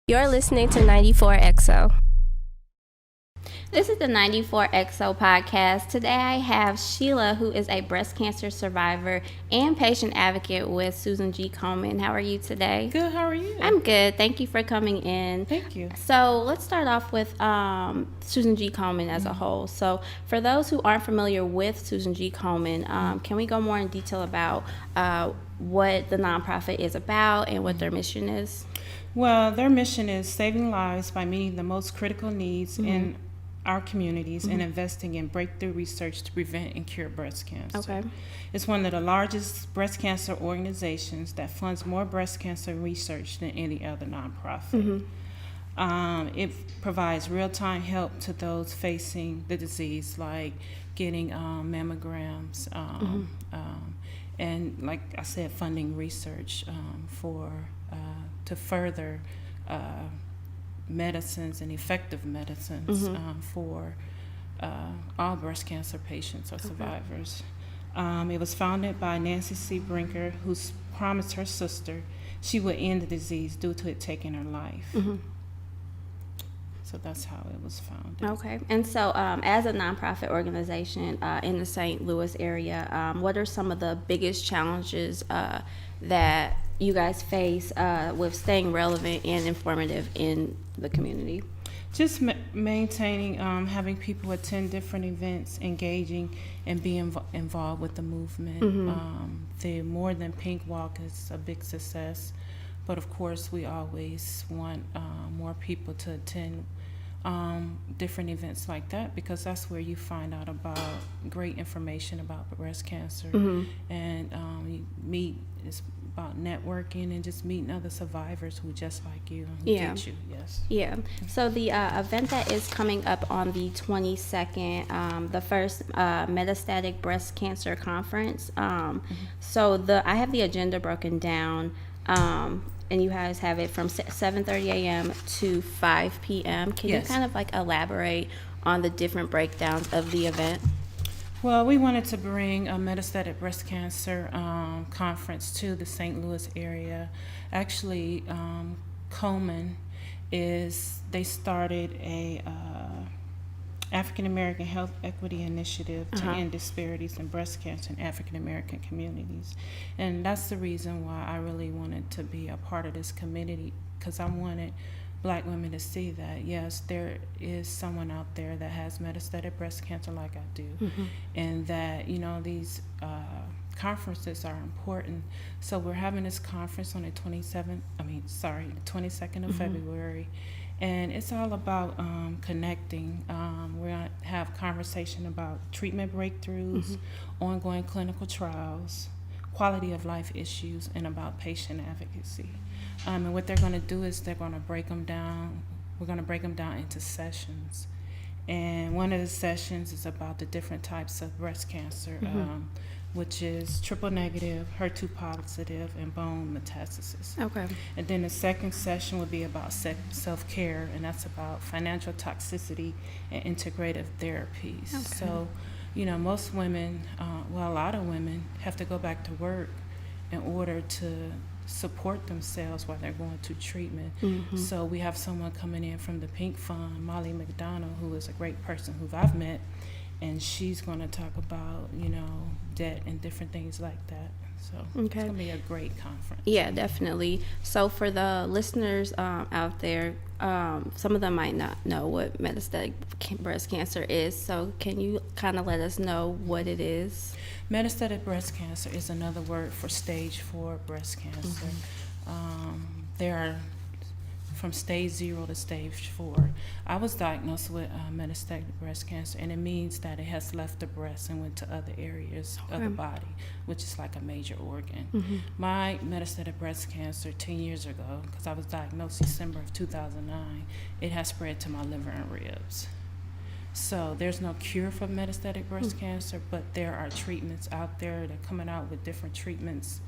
You're listening to 94XO. This is the 94XO podcast. Today I have Sheila, who is a breast cancer survivor and patient advocate with Susan G. Komen. How are you today? Good, how are you? I'm good. Thank you for coming in. Thank you. So let's start off with Susan G. Komen as a whole. So for those who aren't familiar with Susan G. Komen, can we go more in detail about what the nonprofit is about and what their mission is? Well, their mission is saving lives by meeting the most critical needs in our communities and investing in breakthrough research to prevent and cure breast cancer. Okay. It's one of the largest breast cancer organizations that funds more breast cancer research than any other nonprofit. It provides real-time help to those facing the disease, like getting mammograms, and like I said, funding research to further medicines and effective medicines for all breast cancer patients or survivors. It was founded by Nancy C. Brinker, who promised her sister she would end the disease due to it taking her life. So that's how it was founded. Okay. And so as a nonprofit organization in the St. Louis area, what are some of the biggest challenges that you guys face with staying relevant and informative in the community? Just maintaining, having people attend different events, engaging, and being involved with the movement. The More Than Pink Walk is a big success, but of course we always want more people to attend different events like that, because that's where you find out about great information about breast cancer, and you meet. It's about networking and just meeting other survivors who just like you and get you. Yes. Yeah. So the event that is coming up on the 22nd, the first Metastatic Breast Cancer Conference. So I have the agenda broken down. And you guys have it from 7:30 a.m. to 5 p.m. Can you kind of like elaborate on the different breakdowns of the event? Well, we wanted to bring a metastatic breast cancer conference to the St. Louis area. Actually, Komen they started a African American Health Equity Initiative to end disparities in breast cancer in African American communities. And that's the reason why I really wanted to be a part of this community, because I wanted Black women to see that, yes, there is someone out there that has metastatic breast cancer like I do, and that, these conferences are important. So we're having this conference on the 22nd of February. And it's all about connecting. We're going to have conversation about treatment breakthroughs, ongoing clinical trials, quality of life issues, and about patient advocacy. And what they're going to do is they're going to break them down. We're going to break them down into sessions. And one of the sessions is about the different types of breast cancer, which is triple negative, HER2 positive, and bone metastasis. Okay. And then the second session will be about self-care, and that's about financial toxicity and integrative therapies. Okay. So, most women, a lot of women have to go back to work in order to support themselves while they're going to treatment. So we have someone coming in from the Pink Fund, Molly McDonald, who is a great person who I've met, and she's going to talk about, debt and different things like that. So it's going to be a great conference. Yeah, definitely. So for the listeners out there, some of them might not know what metastatic breast cancer is. So can you kind of let us know what it is? Metastatic breast cancer is another word for stage 4 breast cancer. There are from stage 0 to stage 4. I was diagnosed with metastatic breast cancer, and it means that it has left the breast and went to other areas of the body, which is like a major organ. My metastatic breast cancer 10 years ago, because I was diagnosed December of 2009, it has spread to my liver and ribs. So there's no cure for metastatic breast cancer, but there are treatments out there. They're coming out with different treatments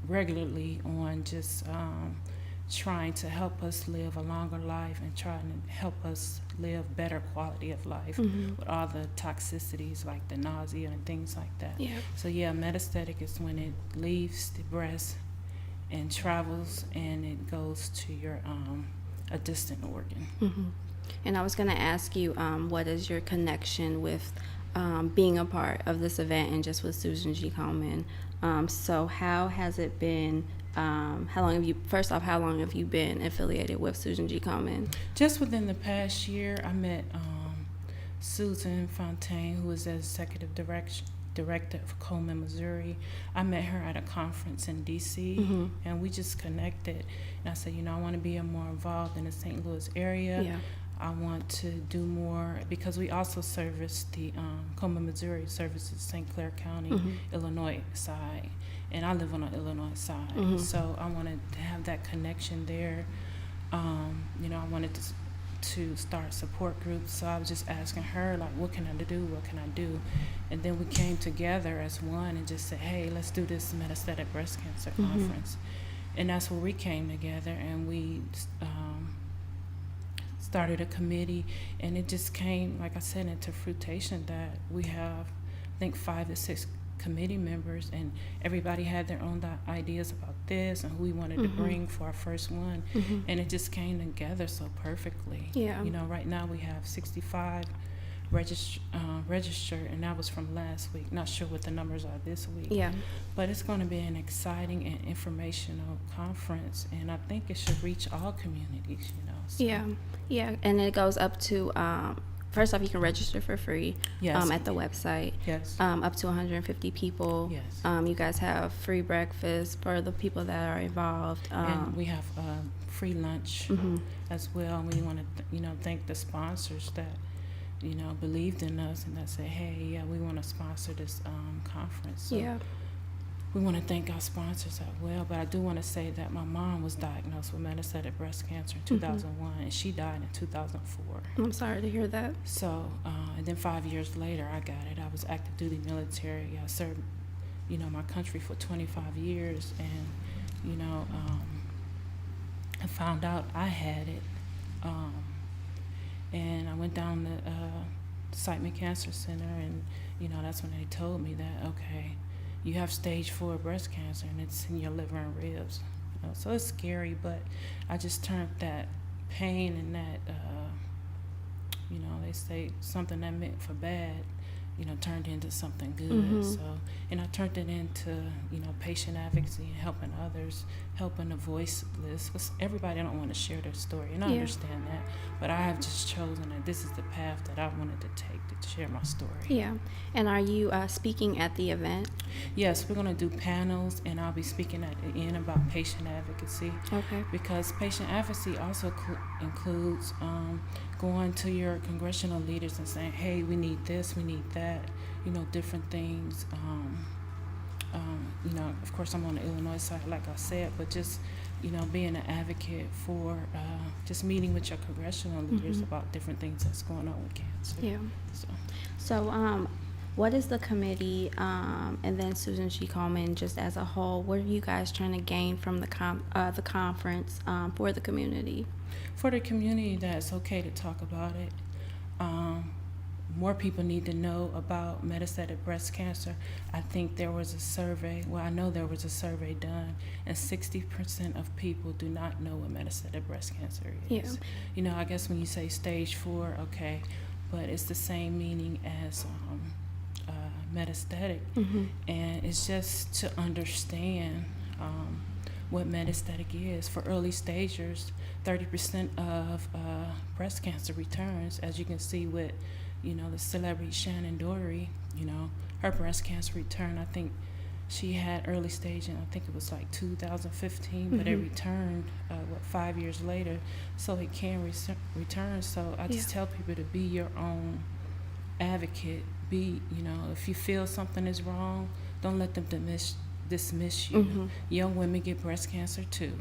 regularly on just trying to help us live a longer life and trying to help us live better quality of life with all the toxicities like the nausea and things like that. Yeah. So metastatic is when it leaves the breast and travels, and it goes to your a distant organ. Mm-hmm. And I was going to ask you, what is your connection with being a part of this event and just with Susan G. Komen? So how has it been? How long have you been affiliated with Susan G. Komen? Just within the past year, I met Susan Fontaine, who is the executive director of Komen Missouri. I met her at a conference in DC, Mm-hmm. and we just connected. And I said, I want to be more involved in the St. Louis area. Yeah. I want to do more, because we also service the Komen Missouri services St. Clair County, Mm-hmm. Illinois side, and I live on the Illinois side. Mm-hmm. So I wanted to have that connection there. I wanted to start support groups, so I was just asking her, like, what can I do? And then we came together as one and just said, hey, let's do this Metastatic Breast Cancer Mm-hmm. Conference. And that's where we came together, and we started a committee, and it just came, like I said, into fruition that we have, I think, 5 to 6 committee members, and everybody had their own ideas about this and who we wanted to Mm-hmm. bring for our first one. Mm-hmm. And it just came together so perfectly. Yeah. Right now we have 65 registered, and that was from last week. Not sure what the numbers are this week. Yeah. But it's going to be an exciting and informational conference, and I think it should reach all communities, so. Yeah. And it goes up to, first off, you can register for free. Yes. At the website. Yes. Up to 150 people. Yes. You guys have free breakfast for the people that are involved. And we have free lunch Mm-hmm. as well. And we want to, thank the sponsors that, believed in us and that said, hey, yeah, we want to sponsor this conference. So Yeah. we want to thank our sponsors as well. But I do want to say that my mom was diagnosed with metastatic breast cancer in 2001, and she died in 2004. I'm sorry to hear that. So, and then 5 years later, I got it. I was active duty military. I served, my country for 25 years, and, I found out I had it. And I went down to Komen Cancer Center, and, that's when they told me that, okay, you have stage 4 breast cancer, and it's in your liver and ribs. So it's scary, but I just turned that pain and that, they say something that meant for bad, turned into something good. Mm-hmm. So, and I turned it into, patient advocacy and helping others, helping the voiceless, because everybody don't want to share their story, and I Yeah. understand that. But I have just chosen that this is the path that I wanted to take to share my story. Yeah. And are you speaking at the event? Yes, we're going to do panels, and I'll be speaking at the end about patient advocacy. Okay. Because patient advocacy also includes going to your congressional leaders and saying, hey, we need this, we need that, different things. Of course, I'm on the Illinois side, like I said, but just, being an advocate for just meeting with your congressional leaders Mm-hmm. about different things that's going on with cancer. Yeah. So, what is the committee, and then Susan G. Komen, just as a whole, what are you guys trying to gain from the conference for the community? For the community, that it's okay to talk about it. More people need to know about metastatic breast cancer. I think there was a survey, I know there was a survey done, and 60% of people do not know what metastatic breast cancer is. Yeah. I guess when you say stage 4, okay, but it's the same meaning as metastatic. Mm-hmm. And it's just to understand what metastatic is. For early stagers, 30% of breast cancer returns, as you can see with the celebrity Shannon Doherty. Her breast cancer return, I think she had early stage, and I think it was like 2015, but it Mm-hmm. returned 5 years later, so it can return. So I just tell people to be your own advocate. If you feel something is wrong, don't let them dismiss you. Mm-hmm. Young women get breast cancer too.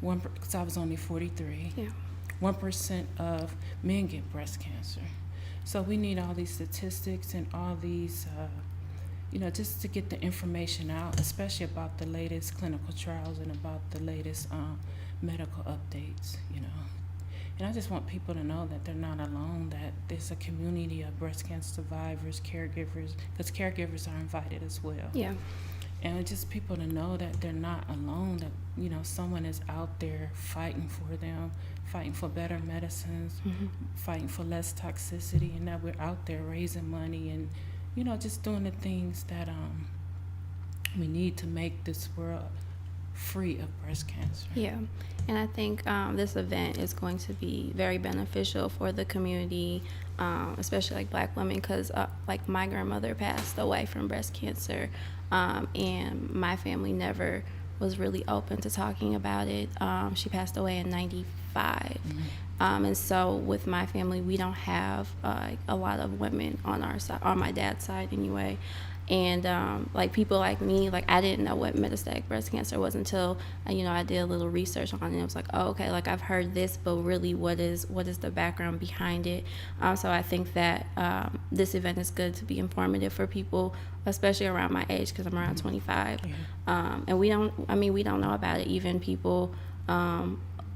Because I was only 43. Yeah. 1% of men get breast cancer. So we need all these statistics and all these, just to get the information out, especially about the latest clinical trials and about the latest medical updates, And I just want people to know that they're not alone, that there's a community of breast cancer survivors, caregivers, because caregivers are invited as well. Yeah. and just people to know that they're not alone, that, you know, someone is out there fighting for them, fighting for better medicines, fighting for less toxicity, and that we're out there raising money and, you know, just doing the things that we need to make this world free of breast cancer. Yeah, and I think this event is going to be very beneficial for the community, especially like Black women, because like my grandmother passed away from breast cancer, and my family never was really open to talking about it. She passed away in '95, and so with my family, we don't have a lot of women on our side, on my dad's side anyway. And like people like me, like I didn't know what metastatic breast cancer was until you know, I did a little research on it. And it was like, oh, okay, like I've heard this, but really, what is the background behind it? So I think that this event is good to be informative for people, especially around my age, because I'm around 25, and we don't know about it. Even people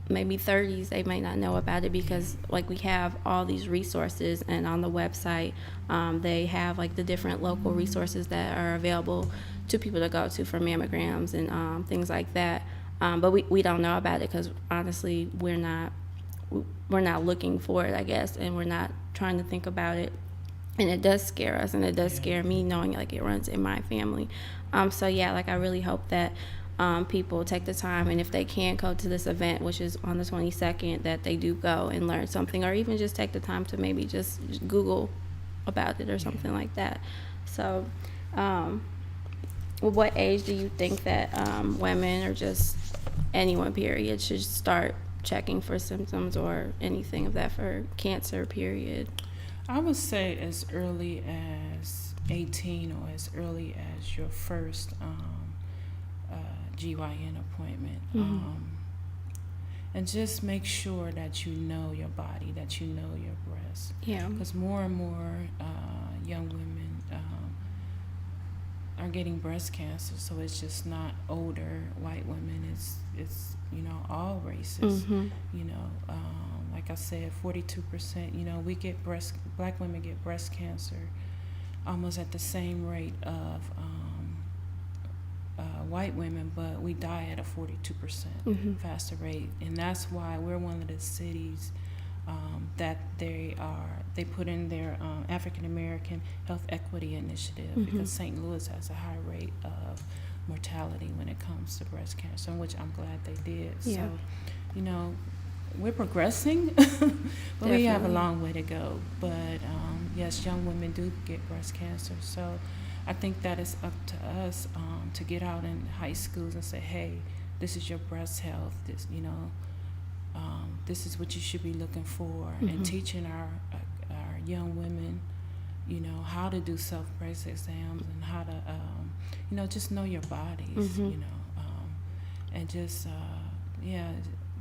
maybe 30s, they might not know about it, because like we have all these resources, and on the website they have like the different local resources that are available to people to go to for mammograms and things like that, but we don't know about it because honestly we're not looking for it, I guess, and we're not trying to think about it, and it does scare us, and it does scare me knowing like it runs in my family. So yeah, like I really hope that people take the time, and if they can't go to this event, which is on the 22nd, that they do go and learn something, or even just take the time to maybe just Google about it or something like that. So what age do you think that women, or just anyone period, should start checking for symptoms or anything of that for cancer period? I would say as early as 18, or as early as your first GYN appointment. And just make sure that you know your body, that you know your breasts. Yeah. Because more and more young women are getting breast cancer, so it's just not older white women. It's you know, all races. You know, like I said, 42%. You know, Black women get breast cancer almost at the same rate of white women, but we die at a 42% faster rate, and that's why we're one of the cities that they put in their African American Health Equity Initiative, because St. Louis has a high rate of mortality when it comes to breast cancer, which I'm glad they did. So, you know, we're progressing, but we have a long way to go. But yes, young women do get breast cancer, so I think that it's up to us to get out in high schools and say, hey, this is your breast health. This, you know, this is what you should be looking for, and teaching our young women, you know, how to do self-breast exams, and how to, you know, just know your bodies, you know, and just,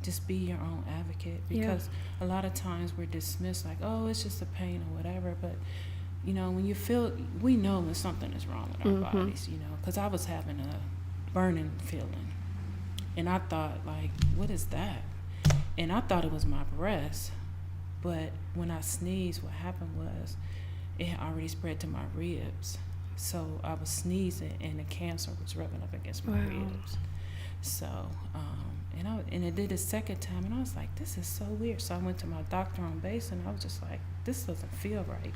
just be your own advocate, because a lot of times we're dismissed like, oh, it's just a pain or whatever, but you know, when you feel, we know when something is wrong with our bodies, you know, because I was having a burning feeling, and I thought, like, what is that? And I thought it was my breast, but when I sneezed, what happened was it had already spread to my ribs. So I was sneezing, and the cancer was rubbing up against my ribs. So, and it did a second time, and I was like, this is so weird. So I went to my doctor on base, and I was just like, this doesn't feel right.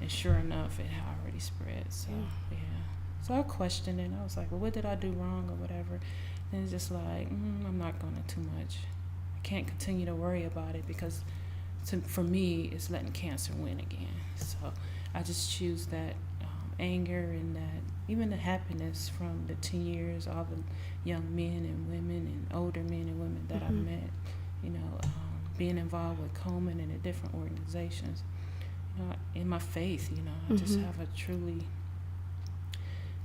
And sure enough, it had already spread. So, So I questioned it, and I was like, well, what did I do wrong or whatever? And it's just like, I'm not going to too much. I can't continue to worry about it, because for me, it's letting cancer win again. So I just choose that anger, and that even the happiness from the 10 years, all the young men and women and older men and women that I've met, you know, being involved with Komen and the different organizations, you know, in my faith, you know, I just have a truly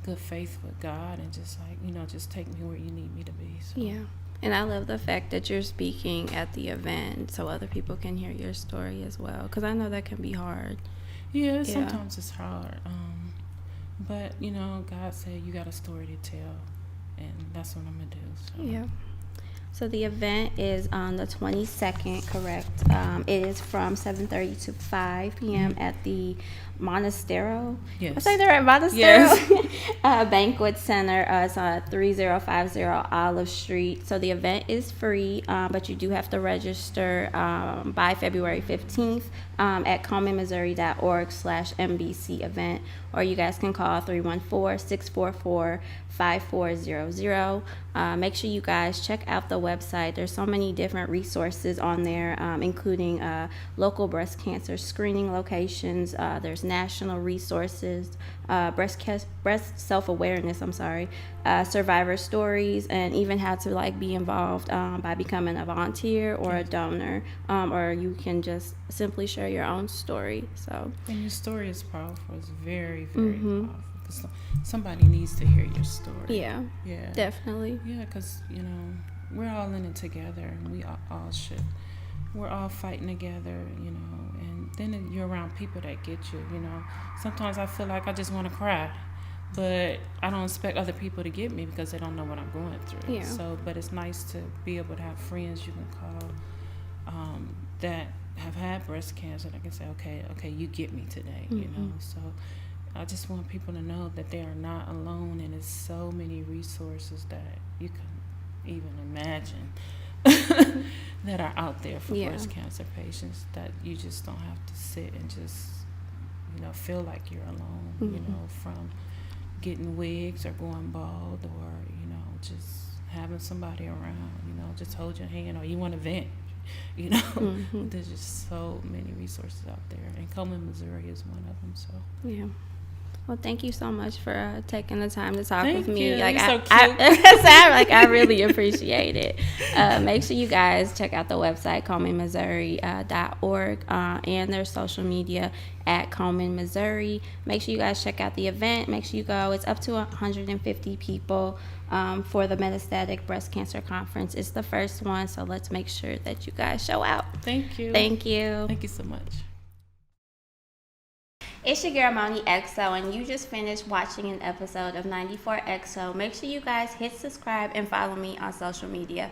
good faith with God, and just like, you know, just take me where you need me to be. So. Yeah. And I love the fact that you're speaking at the event so other people can hear your story as well, because I know that can be hard. Yeah, sometimes it's hard. But, you know, God said you got a story to tell, and that's what I'm going to do. So. Yeah. So the event is on the 22nd, correct? It is from 7:30 to 5 p.m. at the Monastero. Yes. I say the right Monastero. Yes. Banquet Center. It's on 3050 Olive Street. So the event is free, but you do have to register by February 15th at KomenMissouri.org/MBC event, or you guys can call 314-644-5400. Make sure you guys check out the website. There's so many different resources on there, including local breast cancer screening locations. There's national resources, breast self-awareness, survivor stories, and even how to like be involved by becoming a volunteer or a donor, or you can just simply share your own story. So, and your story is powerful. It's very, very powerful. Somebody needs to hear your story. Yeah, definitely. Yeah, because we're all in it together, and we all should. We're all fighting together, and then you're around people that get you. Sometimes I feel like I just want to cry, but I don't expect other people to get me because they don't know what I'm going through. Yeah. So, but it's nice to be able to have friends you can call that have had breast cancer. I can say, okay, you get me today. So. I just want people to know that they are not alone, and there's so many resources that you can even imagine that are out there for breast cancer patients, that you just don't have to sit and just feel like you're alone, from getting wigs or going bald, or just having somebody around, just hold your hand, or you want to vent. There's just so many resources out there, and Komen Missouri is one of them. So well, thank you so much for taking the time to talk Thank with me. you. Like, You're so cute. I really appreciate it. Make sure you guys check out the website, KomenMissouri.org, and their social media at Komen Missouri. Make sure you guys check out the event. Make sure you go. It's up to 150 people for the Metastatic Breast Cancer Conference. It's the first one, so let's make sure that you guys show out. Thank you. Thank you. Thank you so much. It's your girl Moni XO, and you just finished watching an episode of 94XO. Make sure you guys hit subscribe and follow me on social media.